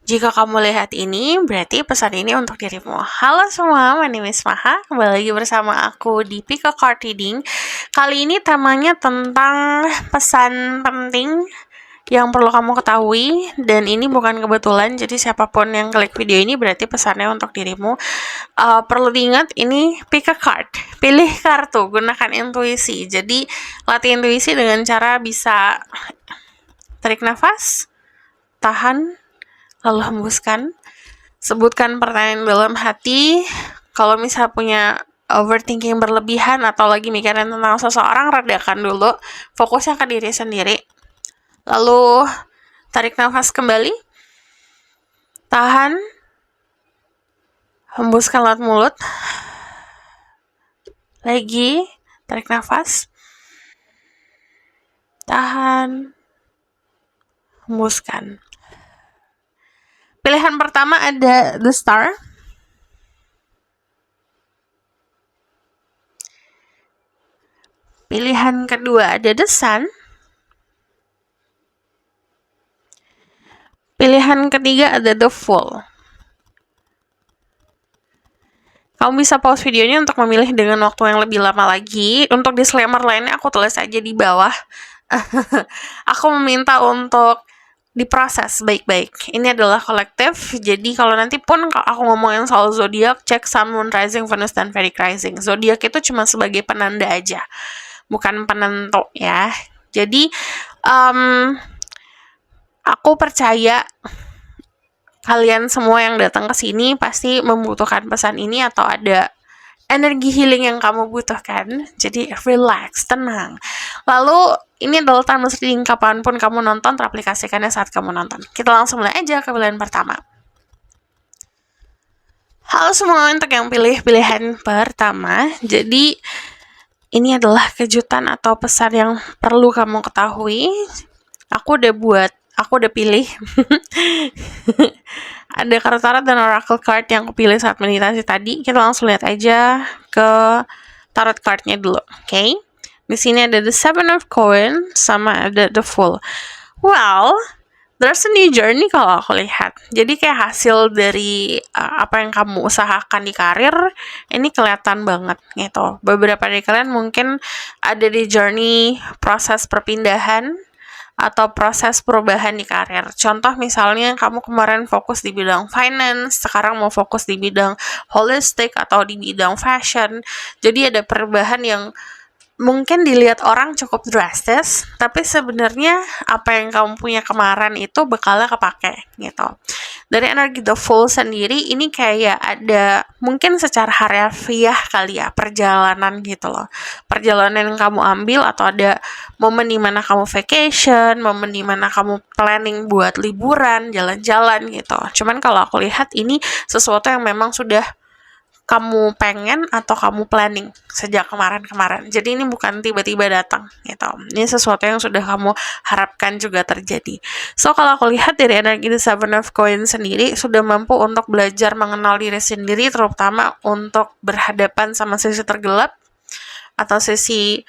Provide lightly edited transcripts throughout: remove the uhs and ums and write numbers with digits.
Jika kamu lihat ini, berarti pesan ini untuk dirimu. Halo semua, my name is Maha. Kembali lagi bersama aku di Pick a Card Reading. Kali ini temanya tentang pesan penting yang perlu kamu ketahui. Dan ini bukan kebetulan, jadi siapapun yang klik video ini berarti pesannya untuk dirimu. Perlu diingat, ini pick a card. Pilih kartu, gunakan intuisi. Jadi, latih intuisi dengan cara bisa tarik nafas, tahan, lalu hembuskan. Sebutkan pertanyaan dalam hati. Kalau misal punya overthinking berlebihan atau lagi mikirin tentang seseorang, redakan dulu. Fokusnya ke diri sendiri. Lalu tarik nafas kembali. Tahan. Hembuskan lewat mulut. Lagi tarik nafas. Tahan. Hembuskan. Pilihan pertama ada The Star. Pilihan kedua ada The Sun. Pilihan ketiga ada The Fool. Kamu bisa pause videonya untuk memilih dengan waktu yang lebih lama lagi. Untuk disclaimer lainnya aku tulis aja di bawah. Aku meminta untuk diproses baik-baik. Ini adalah kolektif, jadi kalau nanti pun aku ngomongin soal zodiak, cek Sun, Moon, Rising, Venus, dan Vedic Rising. Zodiak itu cuma sebagai penanda aja, bukan penentu ya. Jadi aku percaya kalian semua yang datang ke sini pasti membutuhkan pesan ini atau ada energi healing yang kamu butuhkan. Jadi relax, tenang. Lalu ini adalah timeless reading, kapanpun kamu nonton, teraplikasikannya saat kamu nonton. Kita langsung mulai aja ke pilihan pertama. Halo semua, untuk yang pilih pilihan pertama. Jadi ini adalah kejutan atau pesan yang perlu kamu ketahui. Aku udah pilih. Ada kartu tarot dan oracle card yang aku pilih saat meditasi tadi. Kita langsung lihat aja ke tarot cardnya dulu, oke? Di sini ada the Seven of Coins sama ada the Fool. Well, there's a new journey kalau aku lihat. Jadi kayak hasil dari apa yang kamu usahakan di karir, ini kelihatan banget gitu. Beberapa dari kalian mungkin ada di journey proses perpindahan atau proses perubahan di karir. Contoh misalnya kamu kemarin fokus di bidang finance, sekarang mau fokus di bidang holistic atau di bidang fashion. Jadi ada perubahan yang mungkin dilihat orang cukup drastis, tapi sebenarnya apa yang kamu punya kemarin itu bakalnya kepake gitu. Dari energi The Fool sendiri, ini kayak ada mungkin secara harafiah kali ya, perjalanan gitu loh. Perjalanan yang kamu ambil atau ada momen dimana kamu vacation, momen dimana kamu planning buat liburan, jalan-jalan gitu. Cuman kalau aku lihat ini sesuatu yang memang sudah kamu pengen atau kamu planning sejak kemarin-kemarin. Jadi ini bukan tiba-tiba datang gitu. Ini sesuatu yang sudah kamu harapkan juga terjadi. So kalau aku lihat dari energi The Seven of Coins sendiri sudah mampu untuk belajar mengenal diri sendiri, terutama untuk berhadapan sama sisi tergelap atau sisi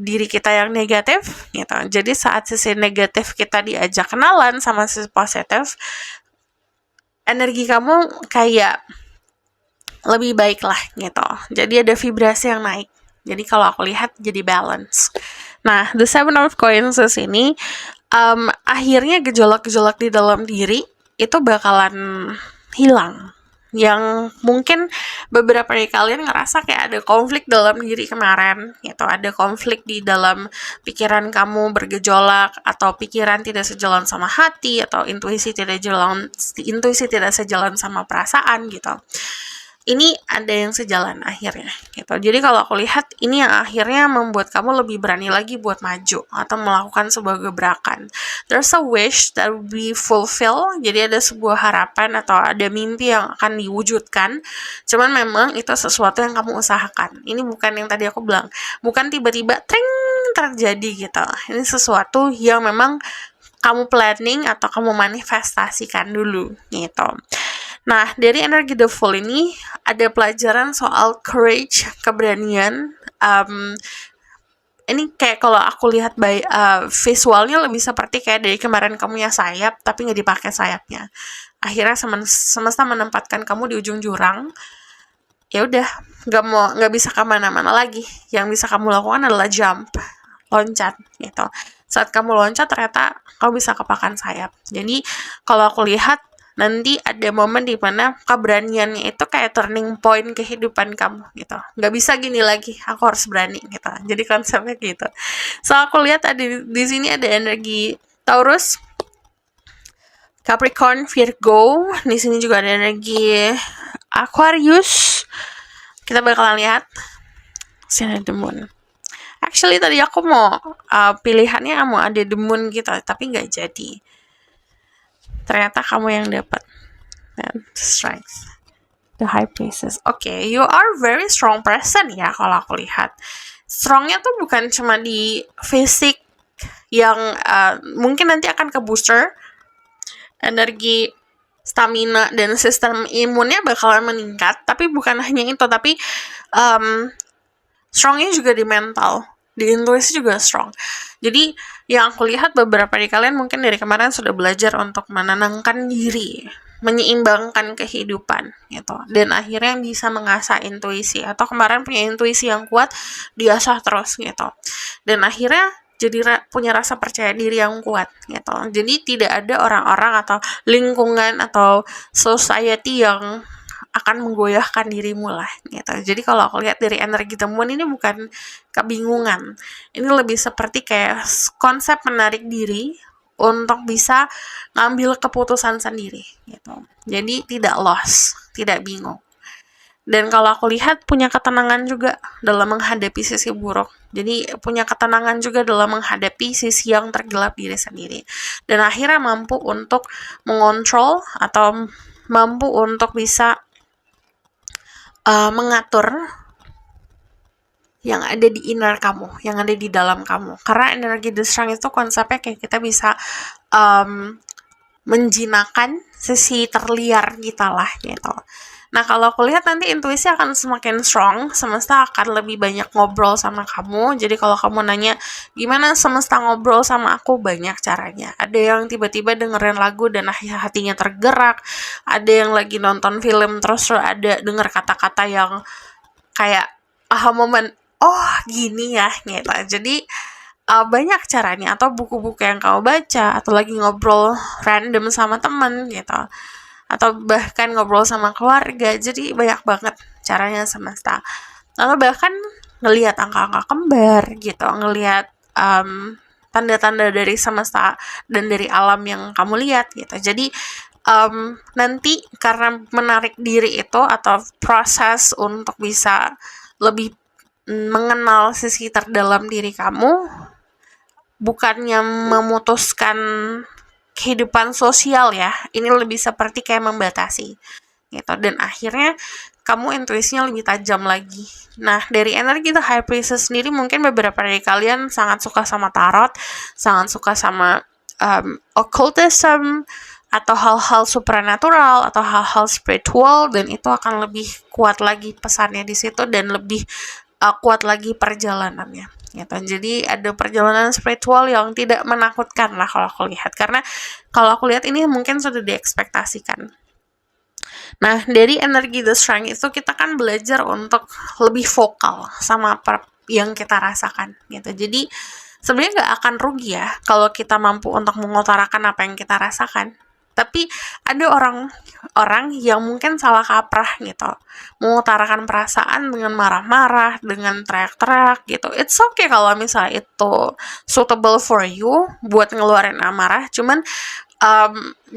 diri kita yang negatif gitu. Jadi saat sisi negatif kita diajak kenalan sama sisi positif, energi kamu kayak lebih baik lah gitu. Jadi ada vibrasi yang naik. Jadi kalau aku lihat jadi balance. Nah, the Seven of Coins ini akhirnya gejolak-gejolak di dalam diri itu bakalan hilang. Yang mungkin beberapa dari kalian ngerasa kayak ada konflik dalam diri kemarin gitu. Ada konflik di dalam pikiran kamu bergejolak atau pikiran tidak sejalan sama hati atau intuisi tidak sejalan sama perasaan gitu. Ini ada yang sejalan akhirnya gitu. Jadi kalau aku lihat ini yang akhirnya membuat kamu lebih berani lagi buat maju atau melakukan sebuah gebrakan. There's a wish that will be fulfilled. Jadi ada sebuah harapan atau ada mimpi yang akan diwujudkan. Cuman memang itu sesuatu yang kamu usahakan. Ini bukan yang tadi aku bilang, bukan tiba-tiba tring terjadi gitu. Ini sesuatu yang memang kamu planning atau kamu manifestasikan dulu gitu. Nah, dari energi The Fool ini ada pelajaran soal courage, keberanian, ini kayak kalau aku lihat visualnya lebih seperti kayak dari kemarin kamu punya sayap tapi nggak dipakai sayapnya. Akhirnya semesta menempatkan kamu di ujung jurang. Ya udah, nggak bisa kemana-mana lagi. Yang bisa kamu lakukan adalah jump, loncat gitu. Saat kamu loncat ternyata kamu bisa kepakan sayap. Jadi kalau aku lihat nanti ada momen di mana keberaniannya itu kayak turning point kehidupan kamu gitu. Nggak bisa gini lagi, aku harus berani gitu. Jadi konsepnya gitu. So aku lihat ada di sini ada energi Taurus, Capricorn, Virgo. Di sini juga ada energi Aquarius. Kita bakalan lihat sini ada the moon. Actually tadi aku mau pilihannya mau ada the moon gitu, tapi nggak jadi. Ternyata kamu yang dapat. Dan strikes the high places. Okay, you are very strong person ya kalau aku lihat. Strongnya tuh bukan cuma di fisik yang mungkin nanti akan ke booster energi, stamina dan sistem imunnya bakalan meningkat, tapi bukan hanya itu, tapi strongnya juga di mental, di intuisi juga strong. Jadi yang aku lihat beberapa dari kalian mungkin dari kemarin sudah belajar untuk menenangkan diri, menyeimbangkan kehidupan gitu, dan akhirnya bisa mengasah intuisi, atau kemarin punya intuisi yang kuat diasah terus gitu, dan akhirnya jadi punya rasa percaya diri yang kuat gitu. Jadi tidak ada orang-orang atau lingkungan atau society yang akan menggoyahkan dirimu lah gitu. Jadi kalau aku lihat dari energi temuan ini bukan kebingungan, ini lebih seperti kayak konsep menarik diri untuk bisa ngambil keputusan sendiri gitu. Jadi tidak lost, tidak bingung. Dan kalau aku lihat punya ketenangan juga dalam menghadapi sisi buruk. Jadi punya ketenangan juga dalam menghadapi sisi yang tergelap diri sendiri. Dan akhirnya mampu untuk mengontrol atau mampu untuk bisa mengatur yang ada di inner kamu, yang ada di dalam kamu. Karena energi the strength itu konsepnya kayak kita bisa menjinakkan sisi terliar kita lah gitu. Nah kalau aku lihat nanti intuisi akan semakin strong, semesta akan lebih banyak ngobrol sama kamu. Jadi kalau kamu nanya gimana semesta ngobrol sama aku, banyak caranya. Ada yang tiba-tiba dengerin lagu dan hatinya tergerak, ada yang lagi nonton film terus ada denger kata-kata yang kayak aha moment, oh gini ya gitu. Jadi banyak caranya, atau buku-buku yang kamu baca, atau lagi ngobrol random sama temen gitu, atau bahkan ngobrol sama keluarga. Jadi banyak banget caranya semesta. Lalu bahkan ngelihat angka-angka kembar gitu, ngelihat tanda-tanda dari semesta dan dari alam yang kamu lihat gitu. Jadi nanti karena menarik diri itu atau proses untuk bisa lebih mengenal sisi terdalam diri kamu, bukannya memutuskan kehidupan sosial ya, ini lebih seperti kayak membatasi gitu, dan akhirnya kamu intuisinya lebih tajam lagi. Nah dari energi The High Priestess sendiri, mungkin beberapa dari kalian sangat suka sama tarot, sangat suka sama occultism atau hal-hal supernatural atau hal-hal spiritual, dan itu akan lebih kuat lagi pesannya di situ dan lebih kuat lagi perjalanannya gitu. Jadi ada perjalanan spiritual yang tidak menakutkan lah kalau aku lihat, karena kalau aku lihat ini mungkin sudah diekspektasikan. Nah dari energi The Strength itu kita kan belajar untuk lebih vokal sama apa yang kita rasakan gitu. Jadi sebenarnya nggak akan rugi ya kalau kita mampu untuk mengutarakan apa yang kita rasakan. Tapi ada orang yang mungkin salah kaprah gitu, mengutarakan perasaan dengan marah-marah, dengan teriak-teriak gitu. It's okay kalau misalnya itu suitable for you buat ngeluarin amarah, cuman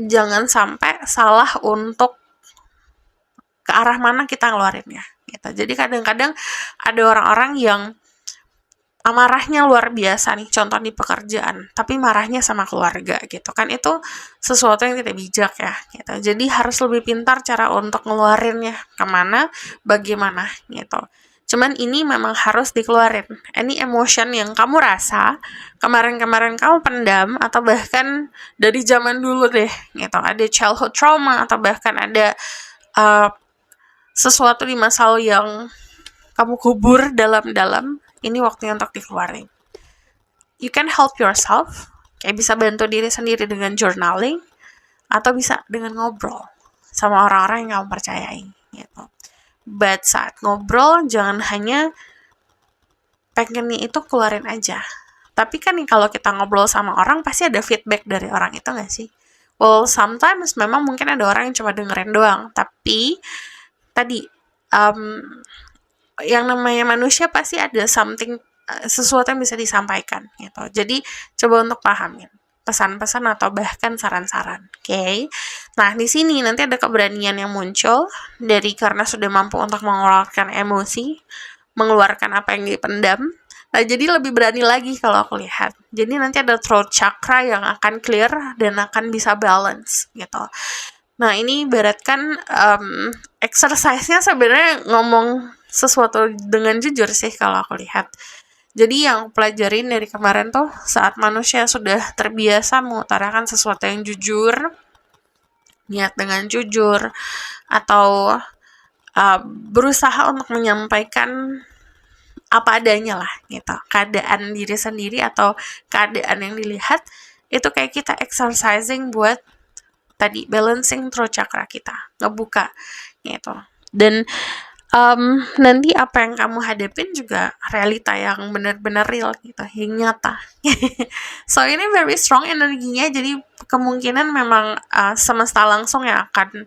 jangan sampai salah untuk ke arah mana kita ngeluarinnya gitu. Jadi kadang-kadang ada orang-orang yang amarahnya luar biasa nih, contoh di pekerjaan, tapi marahnya sama keluarga gitu kan, itu sesuatu yang tidak bijak ya gitu. Jadi harus lebih pintar cara untuk ngeluarinnya kemana, bagaimana gitu. Cuman ini memang harus dikeluarin. Any emotion yang kamu rasa kemarin-kemarin kamu pendam, atau bahkan dari zaman dulu deh gitu, ada childhood trauma, atau bahkan ada sesuatu di masa lalu yang kamu kubur dalam-dalam, ini waktunya untuk dikeluarin you can help yourself, kayak bisa bantu diri sendiri dengan journaling, atau bisa dengan ngobrol sama orang-orang yang kamu percayai gitu. But saat ngobrol jangan hanya pengennya itu keluarin aja. Tapi kan kalau kita ngobrol sama orang pasti ada feedback dari orang itu nggak sih? Well, sometimes memang mungkin ada orang yang cuma dengerin doang. Tapi tadi yang namanya manusia pasti ada something, sesuatu yang bisa disampaikan gitu. Jadi coba untuk pahamin pesan-pesan atau bahkan saran-saran. Oke. Nah, di sini nanti ada keberanian yang muncul dari karena sudah mampu untuk mengeluarkan emosi, mengeluarkan apa yang dipendam. Nah, jadi lebih berani lagi kalau aku lihat. Jadi nanti ada throat chakra yang akan clear dan akan bisa balance gitu. Nah, ini ibaratkan exercise-nya sebenarnya ngomong sesuatu dengan jujur sih kalau aku lihat. Jadi yang pelajarin dari kemarin tuh saat manusia sudah terbiasa mengutarakan sesuatu yang jujur, niat dengan jujur, atau berusaha untuk menyampaikan apa adanya lah gitu, keadaan diri sendiri atau keadaan yang dilihat, itu kayak kita exercising buat tadi balancing throat chakra kita, ngebuka gitu. Dan nanti apa yang kamu hadapin juga realita yang benar-benar real gitu, yang nyata. So ini very strong energinya, jadi kemungkinan memang semesta langsung yang akan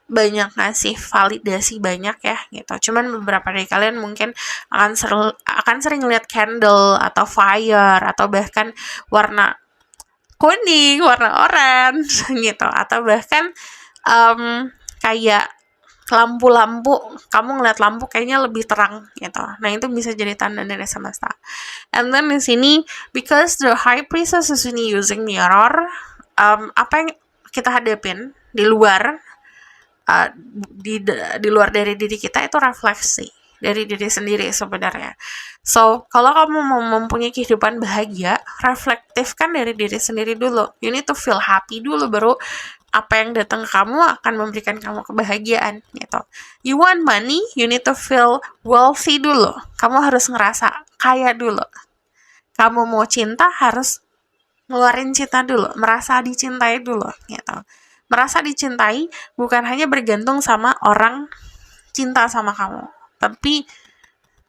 banyak ngasih validasi banyak ya gitu. Cuman beberapa dari kalian mungkin akan sering lihat candle atau fire atau bahkan warna kuning, warna orange gitu, atau bahkan kayak lampu-lampu, kamu ngeliat lampu kayaknya lebih terang gitu. Nah, itu bisa jadi tanda dari semesta. And then di sini, because the high priestess is ini using mirror, apa yang kita hadapin di luar, di luar dari diri kita itu refleksi dari diri sendiri sebenarnya. So, kalau kamu mau mempunyai kehidupan bahagia, reflektifkan dari diri sendiri dulu. You need to feel happy dulu, baru apa yang datang ke kamu akan memberikan kamu kebahagiaan gitu. You want money, you need to feel wealthy dulu. Kamu harus ngerasa kaya dulu. Kamu mau cinta, harus ngeluarin cinta dulu, merasa dicintai dulu gitu. Merasa dicintai bukan hanya bergantung sama orang cinta sama kamu, tapi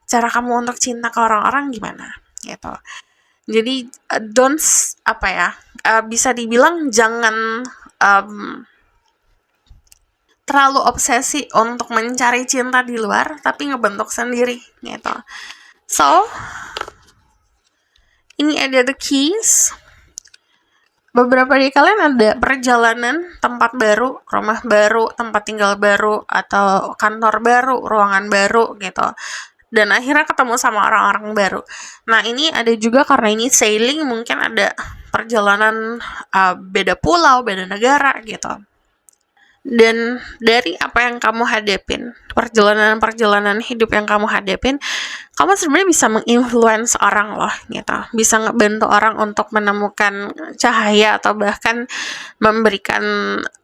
cara kamu untuk cinta ke orang-orang gimana gitu. Jadi bisa dibilang jangan terlalu obsesi untuk mencari cinta di luar, tapi ngebentuk sendiri gitu. So ini ada the keys. Beberapa dari kalian ada perjalanan tempat baru, rumah baru, tempat tinggal baru, atau kantor baru, ruangan baru gitu. Dan akhirnya ketemu sama orang-orang baru. Nah, ini ada juga karena ini sailing, mungkin ada perjalanan beda pulau, beda negara gitu. Dan dari apa yang kamu hadapin, perjalanan-perjalanan hidup yang kamu hadapin, kamu sebenarnya bisa menginfluence orang loh gitu, bisa ngebantu orang untuk menemukan cahaya atau bahkan memberikan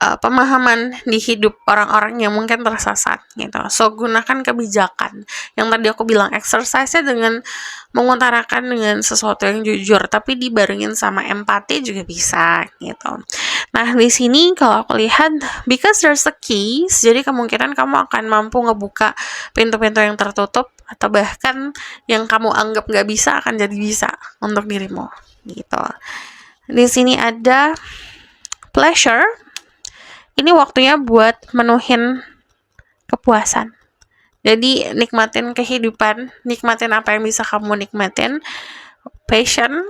pemahaman di hidup orang-orang yang mungkin tersesat gitu. So gunakan kebijakan yang tadi aku bilang, exercise-nya dengan mengutarakan dengan sesuatu yang jujur, tapi dibarengin sama empati juga bisa gitu. Nah, di sini kalau aku lihat, because there's the keys, jadi kemungkinan kamu akan mampu ngebuka pintu-pintu yang tertutup, atau bahkan yang kamu anggap nggak bisa akan jadi bisa untuk dirimu gitu. Di sini ada pleasure, ini waktunya buat menuhin kepuasan. Jadi nikmatin kehidupan, nikmatin apa yang bisa kamu nikmatin, passion.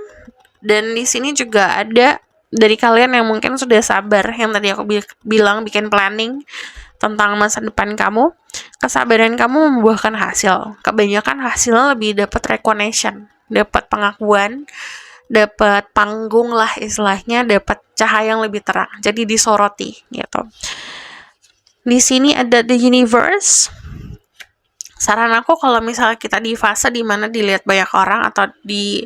Dan di sini juga ada dari kalian yang mungkin sudah sabar, yang tadi aku bilang bikin planning tentang masa depan kamu, kesabaran kamu membuahkan hasil. Kebanyakan hasilnya lebih dapat recognition, dapat pengakuan, dapat panggung lah istilahnya, dapat cahaya yang lebih terang, jadi disoroti gitu. Di sini ada the universe. Saran aku kalau misalnya kita di fase dimana dilihat banyak orang, atau di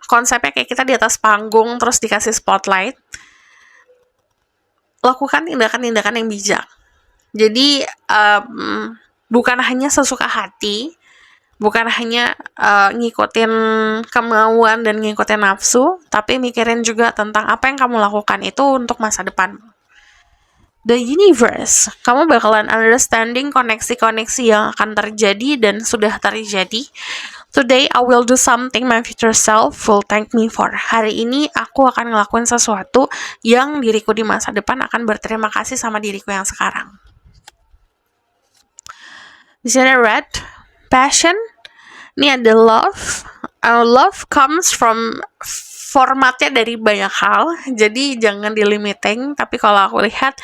konsepnya kayak kita di atas panggung terus dikasih spotlight, lakukan tindakan-tindakan yang bijak. Jadi bukan hanya sesuka hati, bukan hanya ngikutin kemauan dan ngikutin nafsu, tapi mikirin juga tentang apa yang kamu lakukan itu untuk masa depan. The universe, kamu bakalan understanding koneksi-koneksi yang akan terjadi dan sudah terjadi. Today I will do something my future self will thank me for. Hari ini aku akan ngelakuin sesuatu yang diriku di masa depan akan berterima kasih sama diriku yang sekarang. Di sini red, passion. Ini ada love. Love comes from formatnya dari banyak hal, jadi jangan dilimiting. Tapi kalau aku lihat,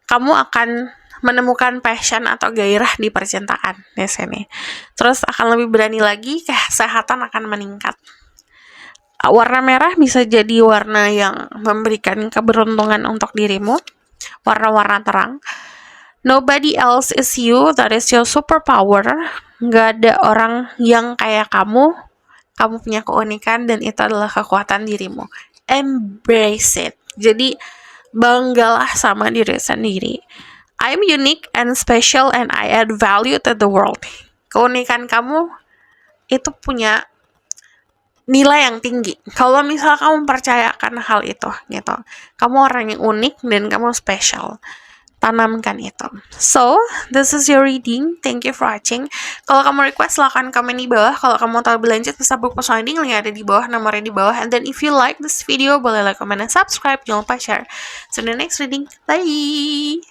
kamu akan menemukan passion atau gairah di percintaan di sini. Terus akan lebih berani lagi, kesehatan akan meningkat. Warna merah bisa jadi warna yang memberikan keberuntungan untuk dirimu. Warna-warna terang. Nobody else is you, that is your superpower. Gak ada orang yang kayak kamu punya keunikan dan itu adalah kekuatan dirimu. Embrace it. Jadi banggalah sama diri sendiri. I'm unique and special and I add value to the world. Keunikan kamu itu punya nilai yang tinggi. Kalau misal kamu percayakan hal itu gitu, kamu orang yang unik dan kamu special. Tanamkan itu. So, this is your reading. Thank you for watching. Kalau kamu request, silahkan komen di bawah. Kalau kamu tahu berlanjut, bisa book reading, link ada di bawah, nomornya di bawah. And then if you like this video, boleh like, comment, and subscribe. Jangan lupa share. So, the next reading. Bye!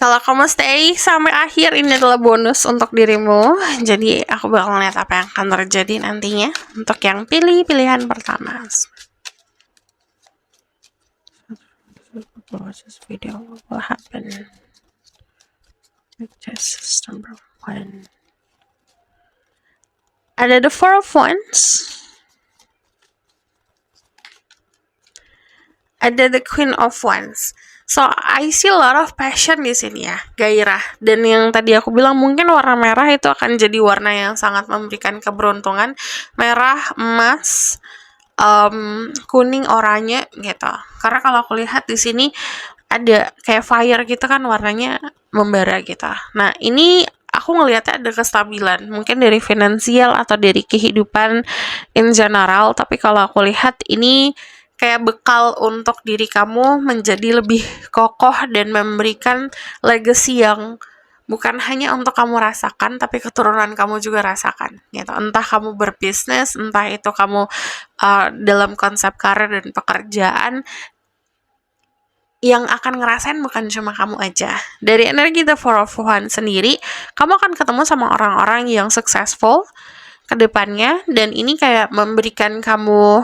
Kalau kamu stay sampai akhir, ini adalah bonus untuk dirimu. Jadi, aku bakal lihat apa yang akan terjadi nantinya. Untuk yang pilih pilihan pertama. Watch this video, what will happen? Test number 1. Ada the 4 of Wands. Ada the Queen of Wands. So I see a lot of passion di sini ya, gairah. Dan yang tadi aku bilang mungkin warna merah itu akan jadi warna yang sangat memberikan keberuntungan. Merah, emas, kuning, oranye gitu. Karena kalau aku lihat di sini ada kayak fire gitu kan, warnanya membara gitu. Nah, ini aku ngelihatnya ada kestabilan, mungkin dari finansial atau dari kehidupan in general, tapi kalau aku lihat ini kayak bekal untuk diri kamu menjadi lebih kokoh dan memberikan legacy yang bukan hanya untuk kamu rasakan, tapi keturunan kamu juga rasakan gitu. Entah kamu berbisnis, entah itu kamu dalam konsep karir dan pekerjaan, yang akan ngerasain bukan cuma kamu aja. Dari energi The Four of Wands sendiri, kamu akan ketemu sama orang-orang yang successful ke depannya, dan ini kayak memberikan kamu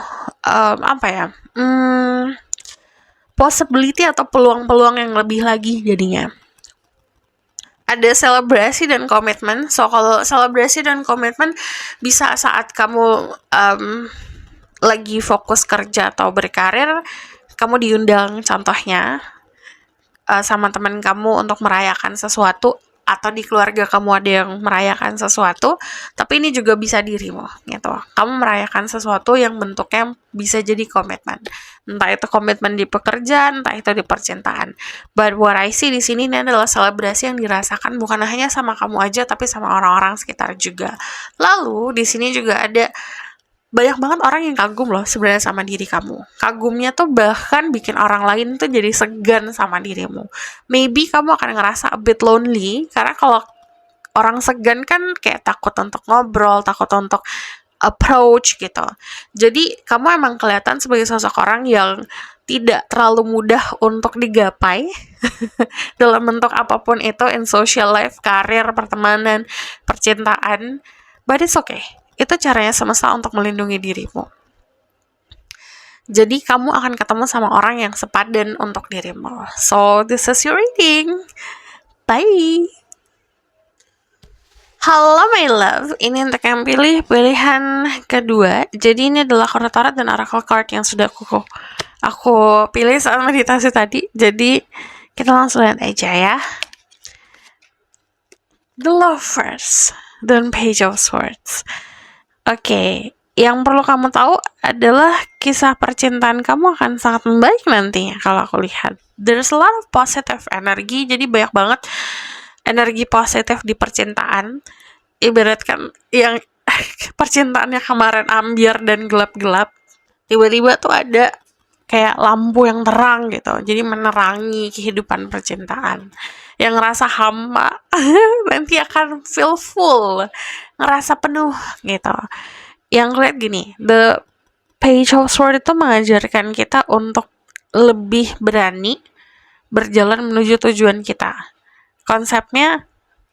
possibility atau peluang-peluang yang lebih lagi jadinya. Ada selebrasi dan komitmen. So, kalau selebrasi dan komitmen bisa saat kamu lagi fokus kerja atau berkarir, kamu diundang contohnya sama teman kamu untuk merayakan sesuatu, atau di keluarga kamu ada yang merayakan sesuatu, tapi ini juga bisa dirimu gitu. Kamu merayakan sesuatu yang bentuknya bisa jadi komitmen. Entah itu komitmen di pekerjaan, entah itu di percintaan. But what I see di sini ini adalah selebrasi yang dirasakan bukan hanya sama kamu aja, tapi sama orang-orang sekitar juga. Lalu di sini juga ada banyak banget orang yang kagum loh sebenarnya sama diri kamu. Kagumnya tuh bahkan bikin orang lain tuh jadi segan sama dirimu. Maybe kamu akan ngerasa a bit lonely, karena kalau orang segan kan kayak takut untuk ngobrol, takut untuk approach gitu. Jadi kamu emang kelihatan sebagai sosok orang yang tidak terlalu mudah untuk digapai dalam bentuk apapun itu, in social life, karir, pertemanan, percintaan. But it's okay. Itu caranya semesta untuk melindungi dirimu. Jadi kamu akan ketemu sama orang yang sepadan untuk dirimu. So, this is your reading. Bye! Halo my love, ini untuk yang pilih pilihan kedua. Jadi ini adalah tarot dan oracle card yang sudah aku pilih saat meditasi tadi. Jadi kita langsung lihat aja ya. The Lovers dan Page of Swords. Oke, yang perlu kamu tahu adalah kisah percintaan kamu akan sangat membaik nantinya kalau aku lihat. There's a lot of positive energy, jadi banyak banget energi positif di percintaan. ibaratkan yang percintaannya kemarin ambiar dan gelap-gelap, tiba-tiba tuh ada kayak lampu yang terang gitu, jadi menerangi kehidupan percintaan. Yang ngerasa hampa nanti akan feel full, ngerasa penuh gitu. Yang lihat gini, the Page of Swords itu mengajarkan kita untuk lebih berani berjalan menuju tujuan kita. Konsepnya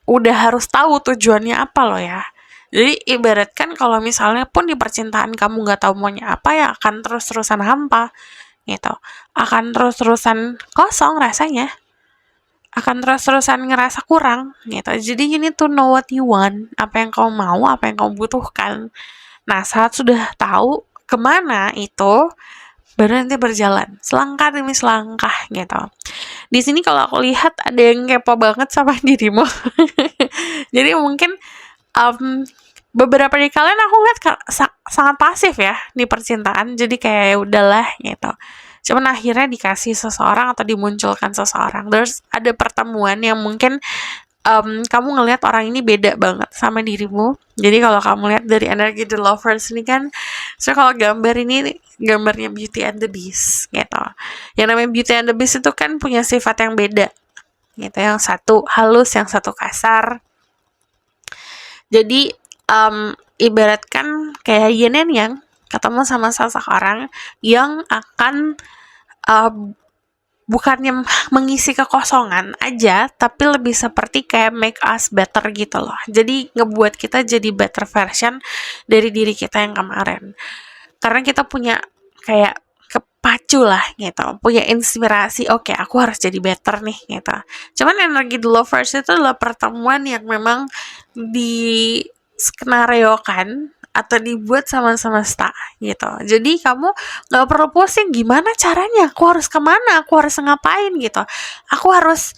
udah harus tahu tujuannya apa loh ya. Jadi ibaratkan kalau misalnya pun di percintaan kamu nggak tahu maunya apa, ya akan terus-terusan hampa gitu. Akan terus-terusan kosong rasanya. Akan terus-terusan ngerasa kurang gitu. Jadi you need to know what you want, apa yang kamu mau, apa yang kamu butuhkan. Nah, saat sudah tahu kemana itu, baru nanti berjalan selangkah demi selangkah gitu. Di sini kalau aku lihat ada yang kepo banget sama dirimu. Jadi mungkin beberapa dari kalian aku lihat sangat pasif ya di percintaan. Jadi kayak ya udahlah gitu. Cuman akhirnya dikasih seseorang atau dimunculkan seseorang. Terus ada pertemuan yang mungkin kamu ngelihat orang ini beda banget sama dirimu. Jadi kalau kamu lihat dari energi The Lovers ini kan, so kalau gambar ini gambarnya Beauty and the Beast gitu. Yang namanya Beauty and the Beast itu kan punya sifat yang beda gitu. Yang satu halus, yang satu kasar. Jadi ibaratkan kayak yin and yang ketemu sama seseorang yang akan bukannya mengisi kekosongan aja, tapi lebih seperti kayak make us better gitu loh. Jadi ngebuat kita jadi better version dari diri kita yang kemarin. Karena kita punya kayak kepacu lah gitu, punya inspirasi, oke, aku harus jadi better nih gitu. Cuman energi The Lovers itu adalah pertemuan yang memang diskenariokan atau dibuat sama semesta gitu. Jadi kamu gak perlu pusing gimana caranya, aku harus kemana, aku harus ngapain gitu, aku harus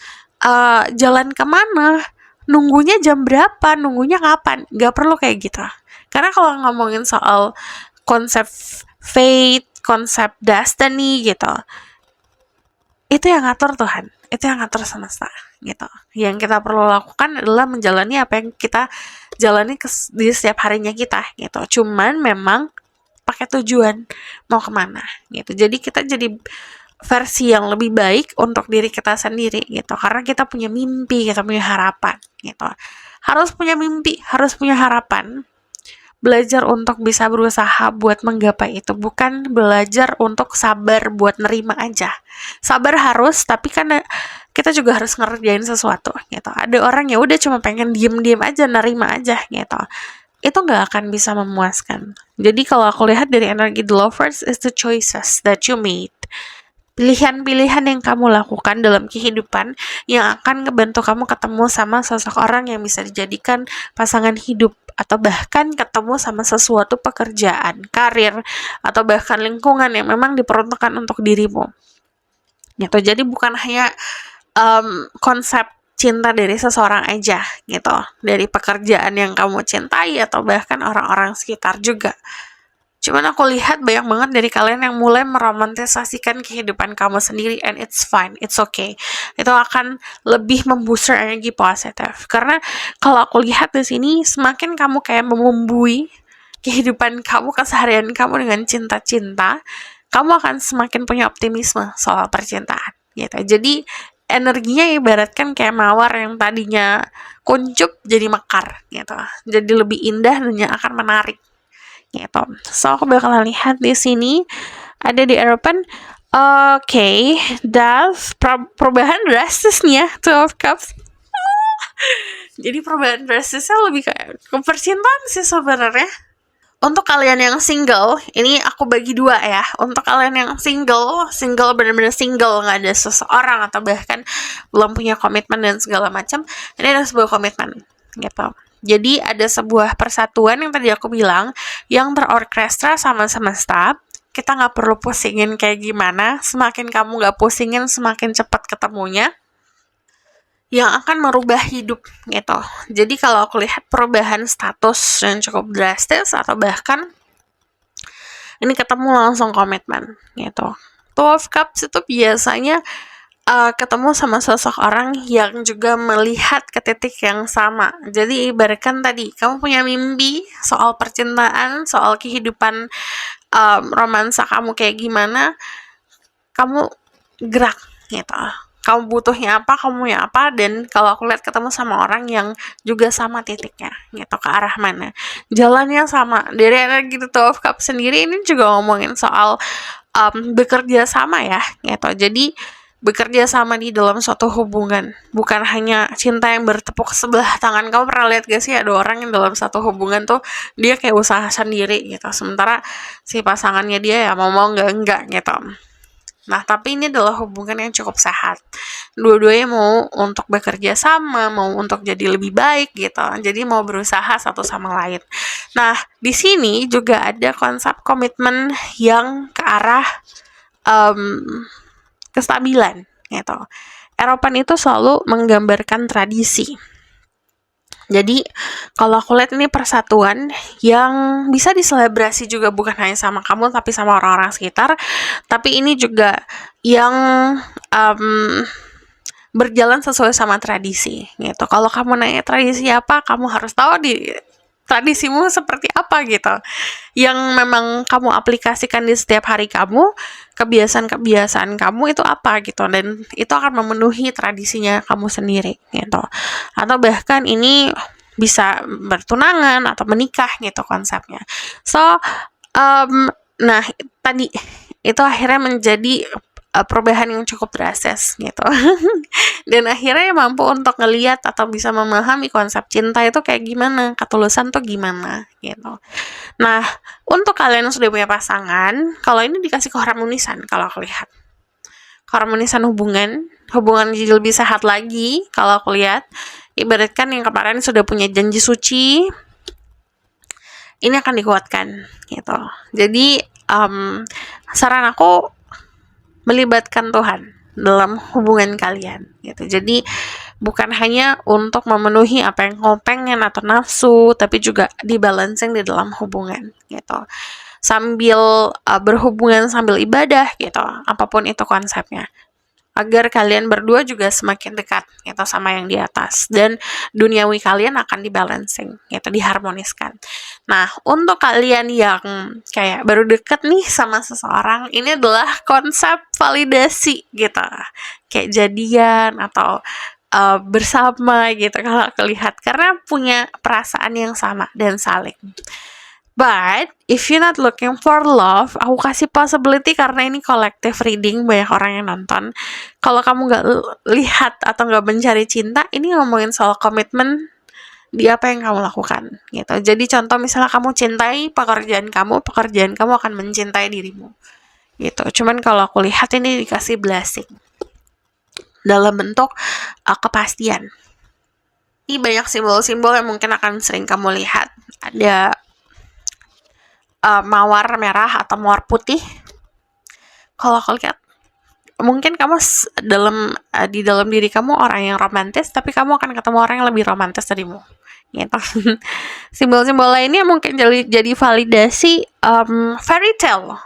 jalan kemana, nunggunya jam berapa, nunggunya kapan, gak perlu kayak gitu. Karena kalau ngomongin soal konsep fate, konsep destiny gitu, itu yang ngatur Tuhan, itu yang ngatur semesta gitu. Yang kita perlu lakukan adalah menjalani apa yang kita jalani di setiap harinya kita gitu. Cuman memang pakai tujuan mau kemana gitu. Jadi kita jadi versi yang lebih baik untuk diri kita sendiri gitu. Karena kita punya mimpi, kita punya harapan gitu. Harus punya mimpi, harus punya harapan. Belajar untuk bisa berusaha buat menggapai itu, bukan belajar untuk sabar buat nerima aja. Sabar harus, tapi kan kita juga harus ngerjain sesuatu gitu. Ada orang ya udah cuma pengen diem-diem aja, nerima aja gitu. Itu nggak akan bisa memuaskan. Jadi kalau aku lihat dari energi The Lovers is the choices that you made. Pilihan-pilihan yang kamu lakukan dalam kehidupan yang akan ngebantu kamu ketemu sama sosok orang yang bisa dijadikan pasangan hidup, atau bahkan ketemu sama sesuatu pekerjaan, karir, atau bahkan lingkungan yang memang diperuntukkan untuk dirimu. Gitu. Jadi bukan hanya konsep cinta dari seseorang aja gitu, dari pekerjaan yang kamu cintai atau bahkan orang-orang sekitar juga. Cuman aku lihat banyak banget dari kalian yang mulai meromantisasikan kehidupan kamu sendiri, and it's fine, it's okay. Itu akan lebih membooster energi positif. Karena kalau aku lihat di sini, semakin kamu kayak memumbui kehidupan kamu, keseharian kamu dengan cinta-cinta, kamu akan semakin punya optimisme soal percintaan gitu. Jadi energinya ibaratkan kayak mawar yang tadinya kuncup jadi mekar gitu. Jadi lebih indah dan yang akan menarik gitu. So aku bakalan lihat di sini ada di Eropan. Oke, perubahan drastis nih ya, Two of Cups. Jadi perubahan drastisnya lebih kayak ke percintaan sih sebenarnya. Untuk kalian yang single, ini aku bagi dua ya. Untuk kalian yang single benar-benar single, nggak ada seseorang atau bahkan belum punya komitmen dan segala macam, ini ada sebuah komitmen gitu. Jadi ada sebuah persatuan yang tadi aku bilang yang terorkestra sama semesta. Kita nggak perlu pusingin kayak gimana. Semakin kamu nggak pusingin, semakin cepat ketemunya. Yang akan merubah hidup gitu. Jadi kalau aku lihat perubahan status yang cukup drastis atau bahkan ini ketemu langsung komitmen gitu. Two of Cups itu biasanya ketemu sama sosok orang yang juga melihat ke titik yang sama. Jadi ibaratkan tadi kamu punya mimpi soal percintaan, soal kehidupan romansa kamu kayak gimana, kamu gerak gitu. Kamu butuhnya apa, kamu ya apa, dan kalau aku lihat ketemu sama orang yang juga sama titiknya gitu, ke arah mana. Jalannya sama. Dari energi The Two of Cups sendiri ini juga ngomongin soal bekerja sama ya gitu. Jadi bekerja sama di dalam suatu hubungan, bukan hanya cinta yang bertepuk sebelah tangan. Kamu pernah lihat gak sih ada orang yang dalam satu hubungan tuh dia kayak usaha sendiri gitu, sementara si pasangannya dia ya mau enggak gitu. Nah, tapi ini adalah hubungan yang cukup sehat. Dua-duanya mau untuk bekerja sama, mau untuk jadi lebih baik gitu. Jadi mau berusaha satu sama lain. Nah, di sini juga ada konsep komitmen yang ke arah kestabilan gitu. Eropan itu selalu menggambarkan tradisi. Jadi kalau aku lihat ini persatuan yang bisa diselebrasi juga bukan hanya sama kamu tapi sama orang-orang sekitar, tapi ini juga yang berjalan sesuai sama tradisi gitu. Kalau kamu nanya tradisi apa, kamu harus tahu di tradisimu seperti apa gitu. Yang memang kamu aplikasikan di setiap hari kamu, kebiasaan-kebiasaan kamu itu apa gitu, dan itu akan memenuhi tradisinya kamu sendiri gitu. Atau bahkan ini bisa bertunangan atau menikah gitu konsepnya. So, nah tadi itu akhirnya menjadi perubahan yang cukup drastis gitu. Dan akhirnya mampu untuk ngelihat atau bisa memahami konsep cinta itu kayak gimana, ketulusan tuh gimana gitu. Nah, untuk kalian yang sudah punya pasangan, kalau ini dikasih keharmonisan kalau aku lihat. Keharmonisan hubungan jadi lebih sehat lagi kalau aku lihat. Ibaratkan yang kemarin sudah punya janji suci, ini akan dikuatkan gitu. Jadi saran aku melibatkan Tuhan dalam hubungan kalian gitu. Jadi bukan hanya untuk memenuhi apa yang kamu pengen atau nafsu, tapi juga dibalancing di dalam hubungan gitu. Sambil berhubungan sambil ibadah gitu, apapun itu konsepnya. Agar kalian berdua juga semakin dekat gitu sama yang di atas, dan duniawi kalian akan dibalancing gitu, diharmoniskan. Nah, untuk kalian yang kayak baru deket nih sama seseorang, ini adalah konsep validasi gitu, kayak jadian atau bersama gitu kalau aku lihat, karena punya perasaan yang sama dan saling. But, if you're not looking for love, aku kasih possibility karena ini collective reading, banyak orang yang nonton. Kalau kamu nggak lihat atau nggak mencari cinta, ini ngomongin soal komitmen di apa yang kamu lakukan, gitu. Jadi contoh misalnya kamu cintai pekerjaan kamu akan mencintai dirimu, gitu. Cuman kalau aku lihat ini dikasih blessing dalam bentuk kepastian. Ini banyak simbol-simbol yang mungkin akan sering kamu lihat. Ada mawar merah atau mawar putih. Kalau aku lihat, mungkin kamu di dalam diri kamu orang yang romantis, tapi kamu akan ketemu orang yang lebih romantis darimu. Gitu. Simbol-simbol lainnya mungkin jadi validasi fairy tale.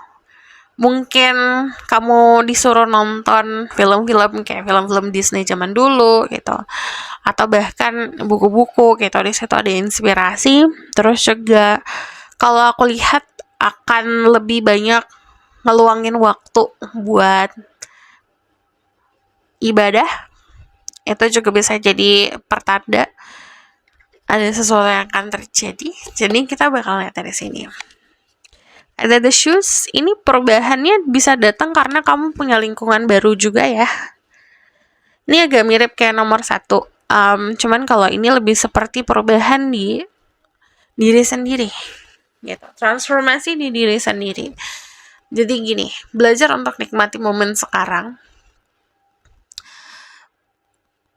Mungkin kamu disuruh nonton film-film kayak film-film Disney zaman dulu gitu, atau bahkan buku-buku gitu. Di situ ada inspirasi. Terus juga kalau aku lihat akan lebih banyak ngeluangin waktu buat ibadah. Itu juga bisa jadi pertanda ada sesuatu yang akan terjadi. Jadi kita bakal lihat dari sini. Ada the shoes, ini perubahannya bisa datang karena kamu punya lingkungan baru juga ya. Ini agak mirip kayak nomor 1. Cuman kalau ini lebih seperti perubahan di diri sendiri. Gitu. Transformasi di diri sendiri. Jadi gini, belajar untuk nikmati momen sekarang.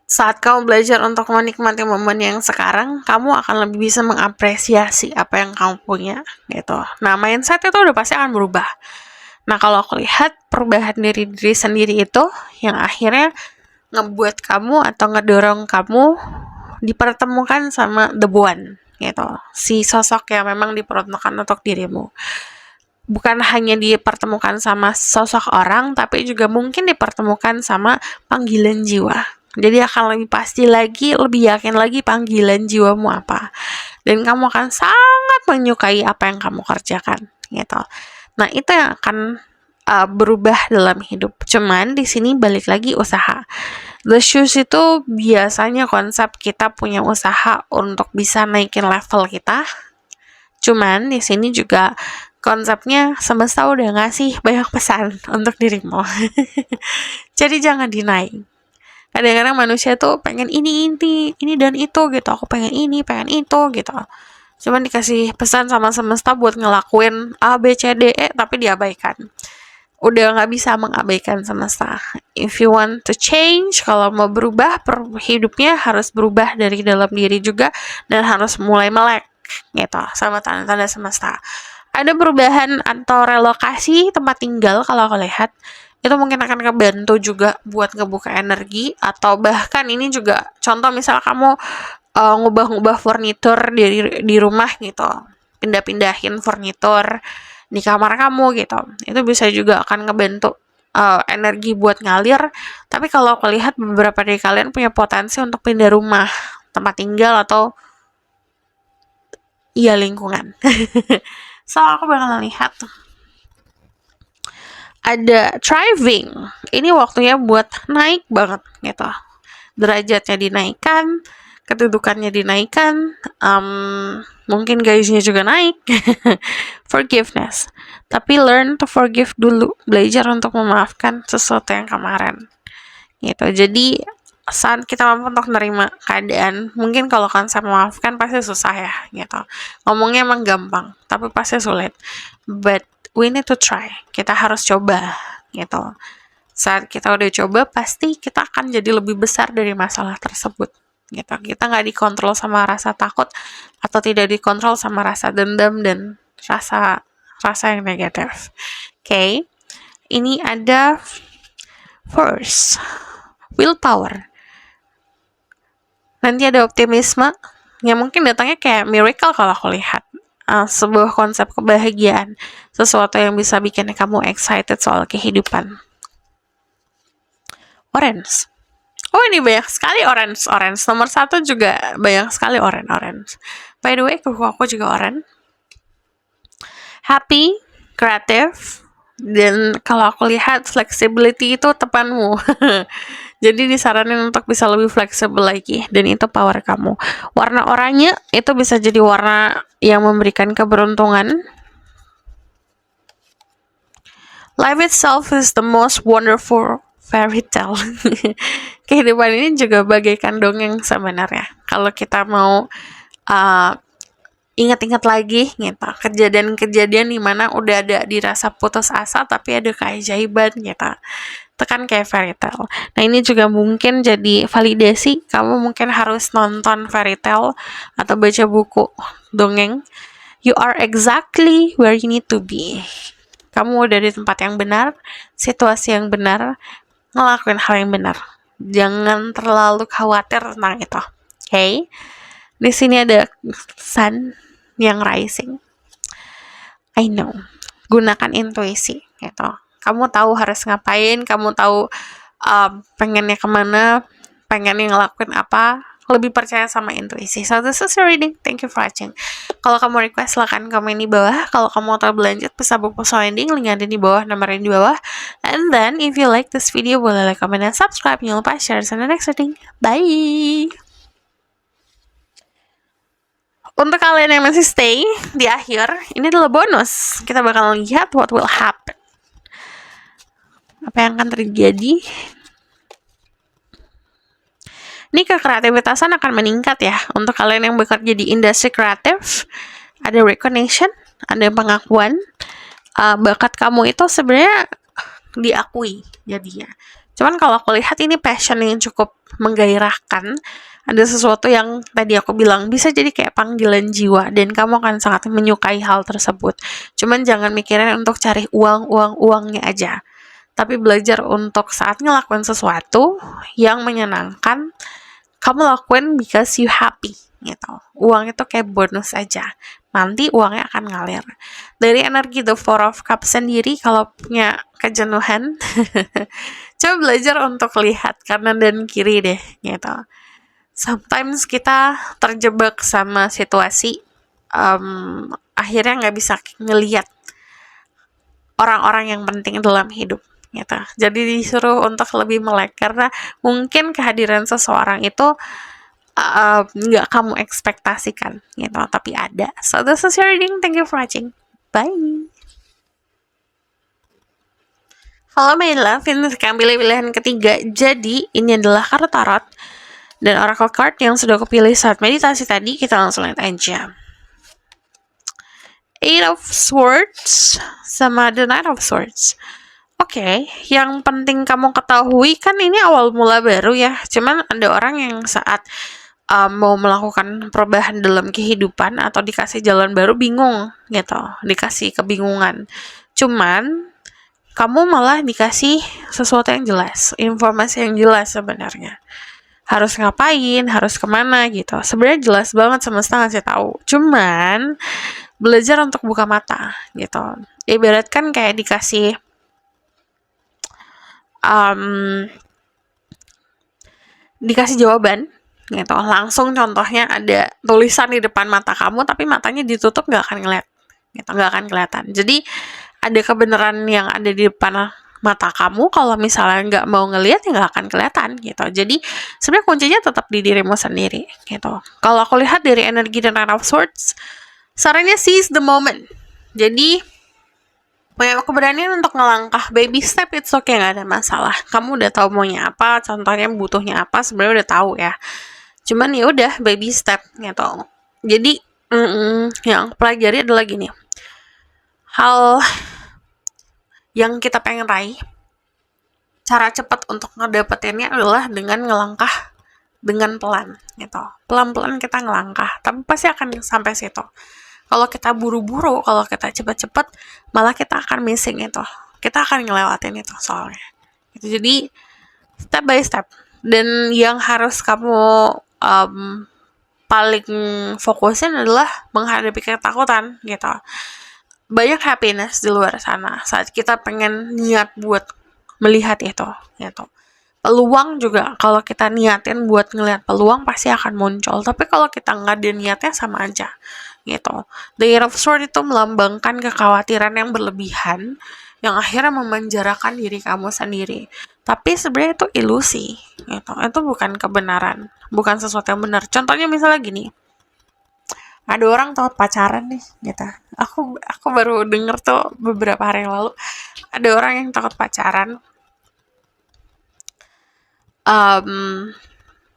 Saat kamu belajar untuk menikmati momen yang sekarang, kamu akan lebih bisa mengapresiasi apa yang kamu punya gitu. Nah, mindset itu udah pasti akan berubah. Nah, kalau aku lihat perubahan diri sendiri itu yang akhirnya ngebuat kamu atau ngedorong kamu dipertemukan sama the one gitu, si sosok yang memang diperuntukkan untuk dirimu. bukan hanya dipertemukan sama sosok orang, tapi juga mungkin dipertemukan sama panggilan jiwa. Jadi akan lebih pasti lagi, lebih yakin lagi panggilan jiwamu apa. Dan kamu akan sangat menyukai apa yang kamu kerjakan, gitu. Nah, itu yang akan berubah dalam hidup. Cuman di sini balik lagi usaha. The Shoes itu biasanya konsep kita punya usaha untuk bisa naikin level kita. Cuman di sini juga konsepnya semesta udah ngasih banyak pesan untuk dirimu. Jadi jangan deny. Kadang-kadang manusia tuh pengen ini dan itu gitu. Aku pengen ini, pengen itu gitu. Cuman dikasih pesan sama semesta buat ngelakuin A, B, C, D, E, tapi diabaikan. Udah nggak bisa mengabaikan semesta. If you want to change, kalau mau berubah, hidupnya harus berubah dari dalam diri juga, dan harus mulai melek gitu sama tanda-tanda semesta. Ada perubahan atau relokasi tempat tinggal, kalau aku lihat itu mungkin akan ngebantu juga buat ngebuka energi, atau bahkan ini juga contoh misal kamu ngubah-ngubah furnitur di rumah gitu, pindah-pindahin furnitur di kamar kamu gitu, itu bisa juga akan ngebantu energi buat ngalir. Tapi kalau aku lihat beberapa dari kalian punya potensi untuk pindah rumah, tempat tinggal, atau iya lingkungan. So aku bakal lihat ada thriving, ini waktunya buat naik banget gitu, derajatnya dinaikkan, kedudukannya dinaikkan, mungkin gajinya juga naik. Forgiveness, tapi learn to forgive dulu, belajar untuk memaafkan sesuatu yang kemarin gitu. Jadi saat kita mampu untuk menerima keadaan, mungkin kalau konsep memaafkan pasti susah ya gitu, ngomongnya emang gampang tapi pasti sulit, but we need to try, kita harus coba gitu. Saat kita udah coba, pasti kita akan jadi lebih besar dari masalah tersebut gitu. Kita nggak dikontrol sama rasa takut, atau tidak dikontrol sama rasa dendam dan rasa yang negatif. Okay. Ini ada first willpower, nanti ada optimisme yang mungkin datangnya kayak miracle kalau aku lihat, sebuah konsep kebahagiaan, sesuatu yang bisa bikin kamu excited soal kehidupan. Orange, oh ini banyak sekali orange. Nomor 1 juga banyak sekali orange. By the way, kuku aku juga orange. Happy, kreatif, dan kalau aku lihat flexibility itu tepanmu. Jadi disaranin untuk bisa lebih fleksibel lagi, dan itu power kamu. Warna oranye itu bisa jadi warna yang memberikan keberuntungan. Life itself is the most wonderful fairy tale. Kehidupan ini juga bagaikan dongeng sebenarnya. Kalau kita mau ingat-ingat lagi gitu, kejadian-kejadian dimana udah ada dirasa putus asa tapi ada keajaiban gitu, tekan kayak fairy tale. Nah ini juga mungkin jadi validasi, kamu mungkin harus nonton fairy tale atau baca buku dongeng. You are exactly where you need to be. Kamu udah di tempat yang benar, situasi yang benar, ngelakuin hal yang benar. Jangan terlalu khawatir tentang itu. Okay? Di sini ada sun yang rising. I know. Gunakan intuisi gitu. Kamu tahu harus ngapain, kamu tahu pengennya kemana, pengennya ngelakuin apa, lebih percaya sama intuisi. So this is your reading. Thank you for watching. Kalau kamu request silahkan komen di bawah. Kalau kamu mau tahu berlanjut bisa buku landing, link ada di bawah, nomornya di bawah. And then if you like this video, boleh like, comment, dan subscribe. Jangan lupa share in the next reading. Bye. Untuk kalian yang masih stay di akhir, ini adalah bonus. Kita bakal lihat what will happen. Apa yang akan terjadi. Ini kekreativitasan akan meningkat ya. Untuk kalian yang bekerja di industri kreatif, ada recognition, ada pengakuan. Bakat kamu itu sebenarnya diakui jadinya. Cuman kalau aku lihat ini passion yang cukup menggairahkan. Ada sesuatu yang tadi aku bilang bisa jadi kayak panggilan jiwa, dan kamu akan sangat menyukai hal tersebut. Cuman jangan mikirin untuk cari uangnya aja, tapi belajar untuk saat ngelakuin sesuatu yang menyenangkan, kamu lakuin because you happy gitu. Uang itu kayak bonus aja. nanti uangnya akan ngalir. Dari energi The Four of Cups sendiri, kalau punya kejenuhan, coba belajar untuk lihat kanan dan kiri deh, gitu. Sometimes kita terjebak sama situasi, akhirnya nggak bisa ngelihat orang-orang yang penting dalam hidup, gitu. Jadi disuruh untuk lebih melek, karena mungkin kehadiran seseorang itu nggak kamu ekspektasikan, gitu, tapi ada. So this is your reading. Thank you for watching. Bye. Halo my love, ini sekarang pilih pilihan ketiga. Jadi ini adalah kartu tarot dan oracle card yang sudah aku pilih saat meditasi tadi. Kita langsung lihat aja. Eight of Swords sama the Knight of Swords. Oke, yang penting kamu ketahui kan ini awal mula baru ya. Cuman ada orang yang saat mau melakukan perubahan dalam kehidupan atau dikasih jalan baru bingung gitu, dikasih kebingungan. Cuman kamu malah dikasih sesuatu yang jelas, informasi yang jelas sebenarnya. Harus ngapain, harus kemana gitu. Sebenarnya jelas banget semesta ngasih tahu. Cuman belajar untuk buka mata gitu. Ibarat kan kayak dikasih jawaban gitu, langsung contohnya ada tulisan di depan mata kamu tapi matanya ditutup, nggak akan ngeliat gitu, nggak akan kelihatan. Jadi ada kebenaran yang ada di depan mata kamu, kalau misalnya nggak mau ngeliat ya nggak akan kelihatan gitu. Jadi sebenarnya kuncinya tetap di dirimu sendiri gitu. Kalau aku lihat dari energi dan Knight of Swords, sarannya seize the moment. Jadi punya keberanian untuk ngelangkah, baby step, it's okay, nggak ada masalah. Kamu udah tahu maunya apa, contohnya butuhnya apa, sebenarnya udah tahu ya. Cuman ya udah baby step gitu. Jadi yang aku pelajari adalah gini, hal yang kita pengen raih, cara cepat untuk ngedapetinnya adalah dengan ngelangkah dengan pelan gitu. Pelan-pelan kita ngelangkah, tapi pasti akan sampai situ. Kalau kita buru-buru, kalau kita cepat-cepat, malah kita akan missing itu. Kita akan ngelewatin itu soalnya. Gitu. Jadi step by step. Dan yang harus kamu paling fokusin adalah menghadapi ketakutan gitu. Banyak happiness di luar sana saat kita pengen niat buat melihat itu gitu. Peluang juga, kalau kita niatin buat ngelihat peluang pasti akan muncul. Tapi kalau kita nggak ada niatnya, sama aja gitu. The Eight of Swords itu melambangkan kekhawatiran yang berlebihan yang akhirnya memenjarakan diri kamu sendiri. Tapi sebenarnya itu ilusi gitu. Itu bukan kebenaran, bukan sesuatu yang benar. Contohnya misalnya gini, ada orang takut pacaran nih gitu. Aku baru denger tuh beberapa hari yang lalu, ada orang yang takut pacaran.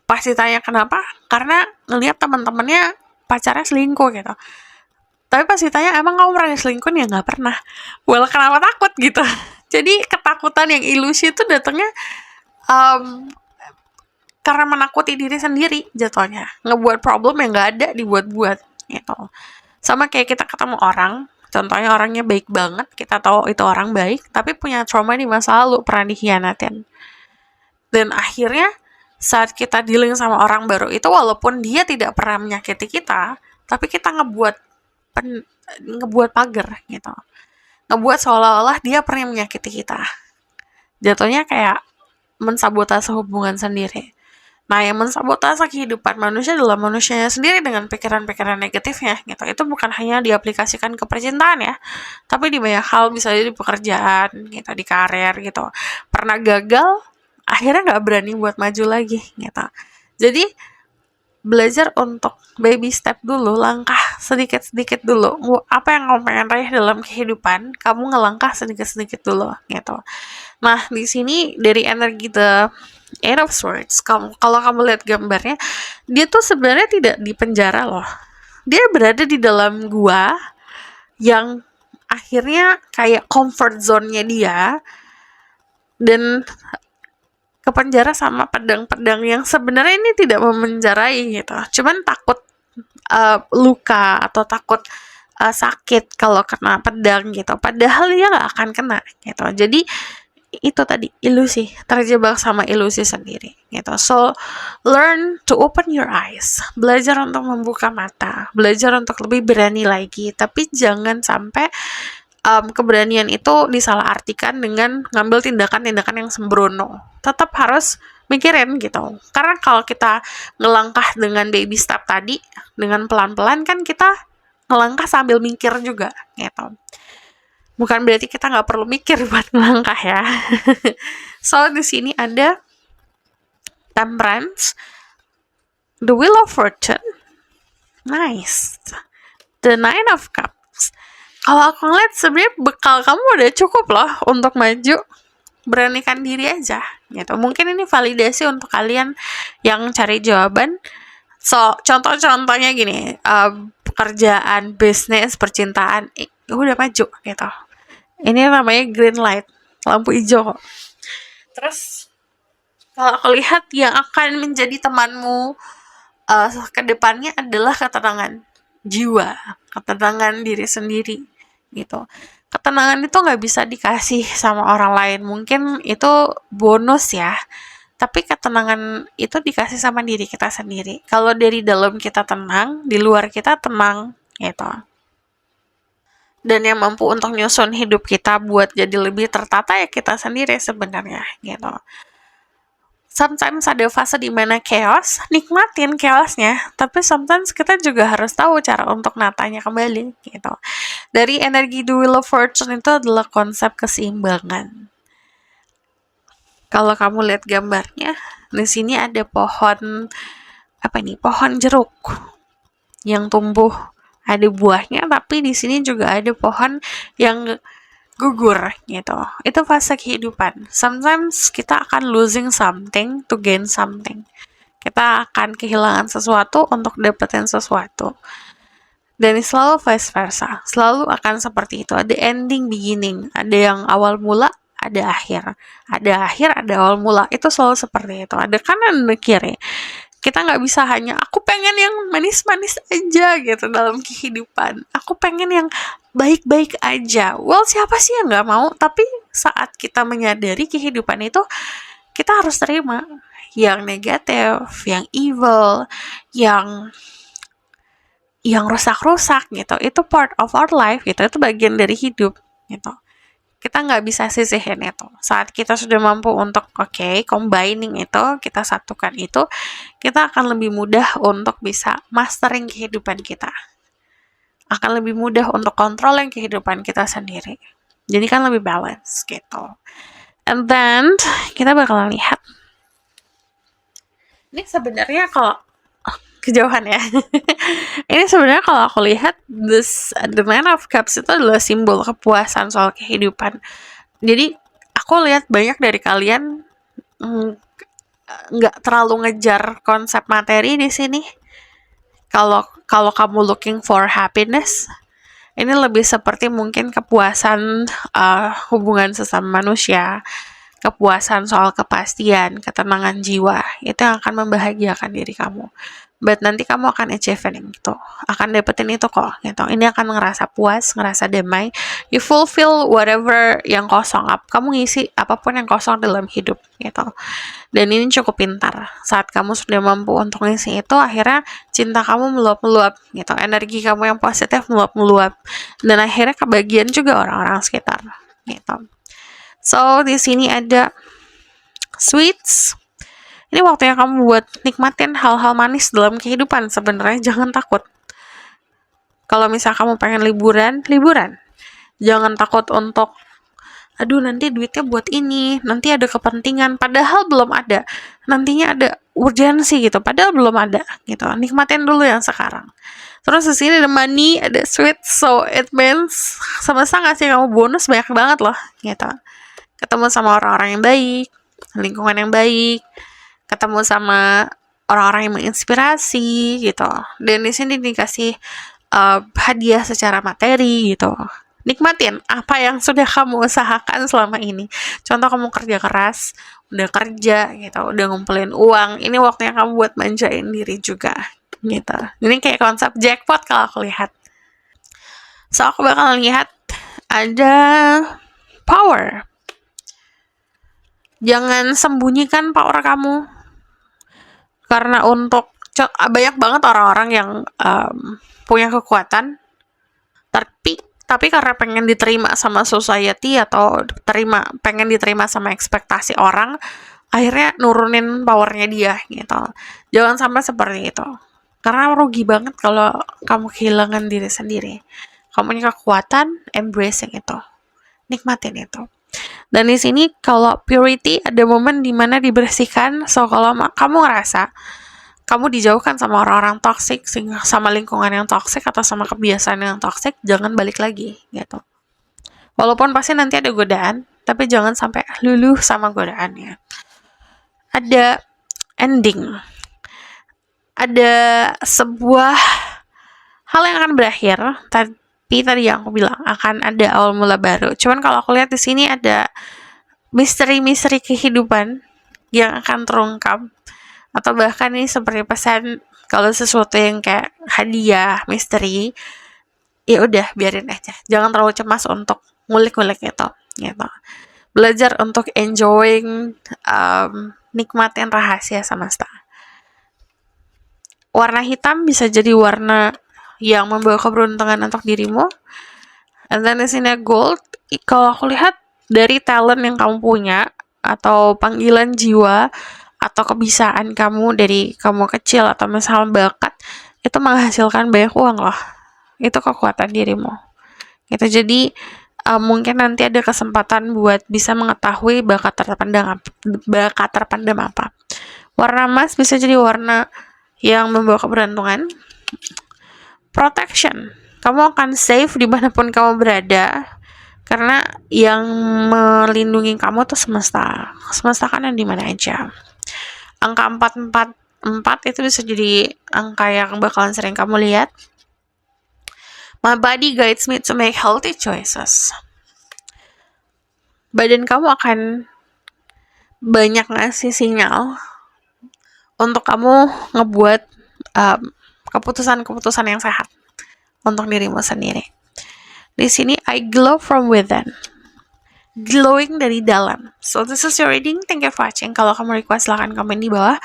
Pasti tanya kenapa, karena ngelihat teman-temannya pacarnya selingkuh gitu. Tapi pas ditanya, emang kamu pernah selingkuh? Ya nggak pernah. Well, kenapa takut gitu? Jadi ketakutan yang ilusi itu datangnya karena menakuti diri sendiri jatuhnya. Ngebuat problem yang nggak ada dibuat-buat gitu. Sama kayak kita ketemu orang, contohnya orangnya baik banget, kita tahu itu orang baik, tapi punya trauma di masa lalu, pernah dikhianatin. Dan akhirnya saat kita dealing sama orang baru itu, walaupun dia tidak pernah menyakiti kita, tapi kita ngebuat pagar gitu, ngebuat seolah-olah dia pernah menyakiti kita. Jatuhnya kayak mensabotase hubungan sendiri. Nah, yang mensabotase kehidupan manusia adalah manusianya sendiri dengan pikiran-pikiran negatifnya gitu. Itu bukan hanya diaplikasikan ke percintaan ya, tapi di banyak hal, bisa jadi di pekerjaan gitu, di karir gitu. Pernah gagal, akhirnya nggak berani buat maju lagi gitu. Jadi belajar untuk baby step dulu, langkah sedikit-sedikit dulu. Apa yang kamu pengen raih dalam kehidupan, kamu ngelangkah sedikit-sedikit dulu gitu. Nah, di sini dari energi The Eight of Swords, kalau kamu lihat gambarnya, dia tuh sebenarnya tidak di penjara loh. Dia berada di dalam gua yang akhirnya kayak comfort zone-nya dia, dan ke penjara sama pedang-pedang yang sebenarnya ini tidak memenjarai gitu. Cuman takut luka atau takut sakit kalau kena pedang gitu. Padahal dia nggak akan kena gitu. Jadi itu tadi ilusi, terjebak sama ilusi sendiri gitu. So learn to open your eyes, belajar untuk membuka mata, belajar untuk lebih berani lagi, tapi jangan sampai keberanian itu disalahartikan dengan ngambil tindakan-tindakan yang sembrono. Tetap harus mikirin gitu, karena kalau kita ngelangkah dengan baby step tadi, dengan pelan-pelan kan kita ngelangkah sambil mikir juga gitu. Bukan berarti kita nggak perlu mikir buat melangkah ya. So di sini ada Temperance, the Wheel of Fortune, nice, the Nine of Cups. Kalau aku ngeliat sebenarnya bekal kamu udah cukup loh untuk maju. Beranikan diri aja gitu. Mungkin ini validasi untuk kalian yang cari jawaban. So contoh-contohnya gini, pekerjaan, bisnis, percintaan, udah maju gitu. Ini namanya green light, lampu hijau. Terus kalau aku lihat yang akan menjadi temanmu ke depannya adalah ketenangan jiwa, ketenangan diri sendiri gitu. Ketenangan itu nggak bisa dikasih sama orang lain, mungkin itu bonus ya. Tapi ketenangan itu dikasih sama diri kita sendiri. Kalau dari dalam kita tenang, di luar kita tenang gitu. Dan yang mampu untuk nyusun hidup kita buat jadi lebih tertata ya kita sendiri sebenarnya gitu. Sometimes ada fase dimana chaos, nikmatin chaosnya, tapi sometimes kita juga harus tahu cara untuk natanya kembali gitu. Dari energi The Wheel of Fortune itu adalah konsep keseimbangan. Kalau kamu lihat gambarnya, di sini ada pohon pohon jeruk yang tumbuh, ada buahnya, tapi di sini juga ada pohon yang gugur gitu. Itu fase kehidupan. Sometimes kita akan losing something to gain something. Kita akan kehilangan sesuatu untuk dapetin sesuatu. Dan selalu vice versa. Selalu akan seperti itu. Ada ending, beginning. Ada yang awal mula, ada akhir. Ada akhir, ada awal mula. Itu selalu seperti itu. Ada kanan, ada kiri. Kita nggak bisa hanya aku pengen yang manis-manis aja gitu dalam kehidupan. Aku pengen yang baik-baik aja. Well, siapa sih yang nggak mau? Tapi saat kita menyadari kehidupan itu, kita harus terima yang negatif, yang evil, yang rusak-rusak gitu. Itu part of our life gitu. Itu bagian dari hidup gitu. Kita nggak bisa sisihin itu. Saat kita sudah mampu untuk combining itu, kita satukan itu, kita akan lebih mudah untuk bisa mastering kehidupan kita. Akan lebih mudah untuk kontrolin kehidupan kita sendiri. Jadi kan lebih balance gitu. And then kita bakalan lihat. Ini sebenarnya kalau kejauhan ya. Ini sebenarnya kalau aku lihat the Man of Cups itu adalah simbol kepuasan soal kehidupan. Jadi aku lihat banyak dari kalian nggak terlalu ngejar konsep materi di sini. Kalau kamu looking for happiness, ini lebih seperti mungkin kepuasan hubungan sesama manusia, kepuasan soal kepastian, ketenangan jiwa, itu yang akan membahagiakan diri kamu. But nanti kamu akan achieving itu, akan dapetin itu kok gitu. Ini akan ngerasa puas, ngerasa damai, you fulfill whatever yang kosong, kamu ngisi apapun yang kosong dalam hidup gitu. Dan ini cukup pintar, saat kamu sudah mampu untuk ngisi itu, akhirnya cinta kamu meluap-meluap gitu, energi kamu yang positif meluap-meluap, dan akhirnya kebagian juga orang-orang sekitar gitu. So di sini ada sweets. Ini waktunya kamu buat nikmatin hal-hal manis dalam kehidupan. Sebenarnya jangan takut. Kalau misal kamu pengen liburan. Jangan takut untuk, aduh nanti duitnya buat ini, nanti ada kepentingan, padahal belum ada. Nantinya ada urgensi gitu, padahal belum ada gitu. Nikmatin dulu yang sekarang. Terus di sini ada money, ada sweet, so it means semesta ngasih kamu bonus banyak banget loh gitu. Ketemu sama orang-orang yang baik, lingkungan yang baik, ketemu sama orang-orang yang menginspirasi gitu. Dan di sini dikasih hadiah secara materi gitu. Nikmatin apa yang sudah kamu usahakan selama ini. Contoh kamu kerja keras, udah kerja gitu, udah ngumpulin uang. Ini waktunya kamu buat manjain diri juga gitu. Ini kayak konsep jackpot kalau aku lihat. So aku bakal lihat ada power. Jangan sembunyikan power kamu. Karena banyak banget orang-orang yang punya kekuatan, tapi karena pengen diterima sama society atau pengen diterima sama ekspektasi orang, akhirnya nurunin powernya dia gitu. Jangan sampai seperti itu. Karena rugi banget kalau kamu kehilangan diri sendiri. Kamu punya kekuatan, embracing itu. Nikmatin itu. Dan di sini kalau purity ada momen dimana dibersihkan. So kalau kamu ngerasa kamu dijauhkan sama orang-orang toksik, sama lingkungan yang toksik atau sama kebiasaan yang toksik, jangan balik lagi gitu. Walaupun pasti nanti ada godaan, tapi jangan sampai luluh sama godaannya. Ada ending. Ada sebuah hal yang akan berakhir, tapi tadi yang aku bilang akan ada awal mula baru. Cuman kalau aku lihat di sini ada misteri-misteri kehidupan yang akan terungkap, atau bahkan ini seperti pesan kalau sesuatu yang kayak hadiah, misteri, ya udah biarin aja. Jangan terlalu cemas untuk ngulik-ngulik itu, gitu. Belajar untuk enjoying, nikmatin rahasia semesta. Warna hitam bisa jadi warna yang membawa keberuntungan untuk dirimu. And then di sini gold, kalau aku lihat dari talent yang kamu punya atau panggilan jiwa atau kebiasaan kamu dari kamu kecil atau misalnya bakat, itu menghasilkan banyak uang loh. Itu kekuatan dirimu. Gitu. Jadi mungkin nanti ada kesempatan buat bisa mengetahui bakat terpendam apa. Warna emas bisa jadi warna yang membawa keberuntungan. Protection. Kamu akan safe dimanapun kamu berada. Karena yang melindungi kamu tuh semesta. Semesta kan yang dimana aja. Angka 444 itu bisa jadi angka yang bakalan sering kamu lihat. My body guides me to make healthy choices. Badan kamu akan banyak ngasih sinyal untuk kamu ngebuat keputusan-keputusan yang sehat untuk dirimu sendiri. Di sini I glow from within. Glowing dari dalam. So this is your reading. Thank you for watching. Kalau kamu request silahkan komen di bawah.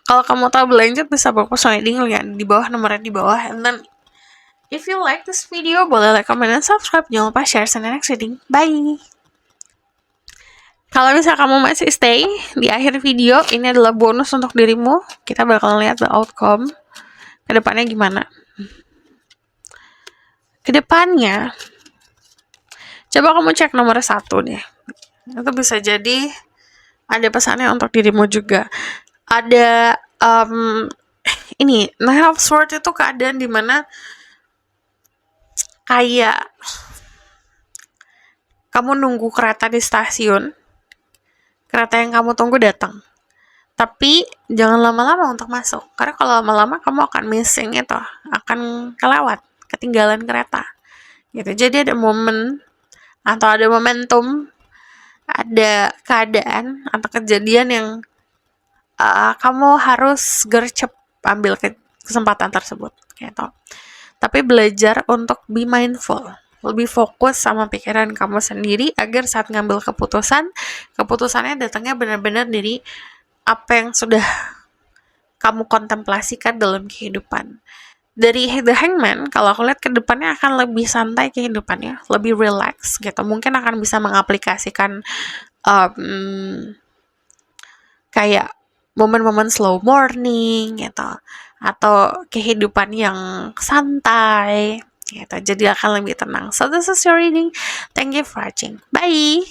Kalau kamu tahu berlanjut bisa personal reading lihat di bawah, nomornya di bawah. And then if you like this video, boleh like, comment, dan subscribe. Jangan lupa share the next reading. Bye. Kalau misalnya kamu masih stay di akhir video, ini adalah bonus untuk dirimu. Kita bakal lihat the outcome kedepannya gimana. Kedepannya, coba kamu cek nomor 1 deh. Itu bisa jadi ada pesannya untuk dirimu juga. Ada ini Nine of Swords itu keadaan dimana kayak kamu nunggu kereta di stasiun. Kereta yang kamu tunggu datang. Tapi jangan lama-lama untuk masuk. Karena kalau lama-lama kamu akan missing itu, akan kelewat, ketinggalan kereta. Gitu. Jadi ada momen atau ada momentum, ada keadaan atau kejadian yang kamu harus gercep ambil kesempatan tersebut. Gitu. Tapi belajar untuk be mindful. Lebih fokus sama pikiran kamu sendiri agar saat ngambil keputusannya datangnya benar-benar dari apa yang sudah kamu kontemplasikan dalam kehidupan. Dari The Hangman, kalau aku lihat ke depannya akan lebih santai kehidupannya, lebih relax gitu. Mungkin akan bisa mengaplikasikan kayak momen-momen slow morning gitu, atau kehidupan yang santai gitu. Jadi akan lebih tenang. So this is your reading. Thank you for watching. Bye.